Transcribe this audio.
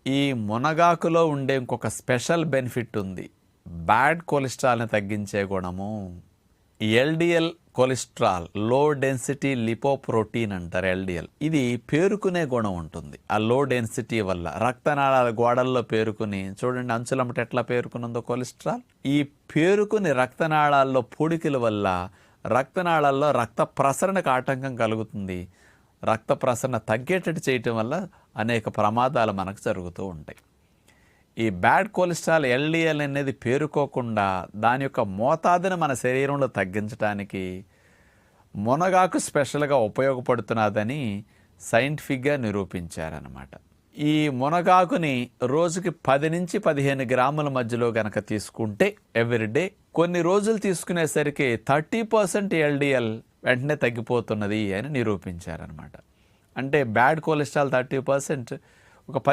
ఈ మునగాకులో ఉండే ఇంకొక స్పెషల్ బెనిఫిట్ ఉంది. బ్యాడ్ కొలెస్ట్రాల్ని తగ్గించే గుణము. LDL cholesterol, low density lipoprotein అంటారు ఎల్డిఎల్. ఇది పేరుకునే గుణం ఉంటుంది. ఆ లో డెన్సిటీ వల్ల రక్తనాళాల గోడల్లో పేరుకుని, చూడండి అంచులమ్మట ఎట్లా పేరుకునుందో కొలెస్ట్రాల్. ఈ పేరుకుని రక్తనాళాల్లో పొడికల వల్ల రక్తనాళాల్లో రక్త ప్రసరణకు ఆటంకం కలుగుతుంది. రక్త ప్రసరణ తగ్గేటట్టు చేయటం వల్ల అనేక ప్రమాదాలు మనకు జరుగుతూ ఉంటాయి. ఈ బ్యాడ్ కొలెస్ట్రాల్ ఎల్డిఎల్ అనేది పేరుకోకుండా దాని యొక్క మోతాదును మన శరీరంలో తగ్గించడానికి మునగాకు స్పెషల్గా ఉపయోగపడుతున్నదని సైంటిఫిక్గా నిరూపించారనమాట. ఈ మునగాకుని రోజుకి 10 నుంచి 15 గ్రాముల మధ్యలో గనక తీసుకుంటే ఎవ్రీడే కొన్ని రోజులు తీసుకునేసరికి 30% ఎల్డిఎల్ వెంటనే తగ్గిపోతున్నది అని నిరూపించారనమాట. అంటే బ్యాడ్ కొలెస్ట్రాల్ 30%,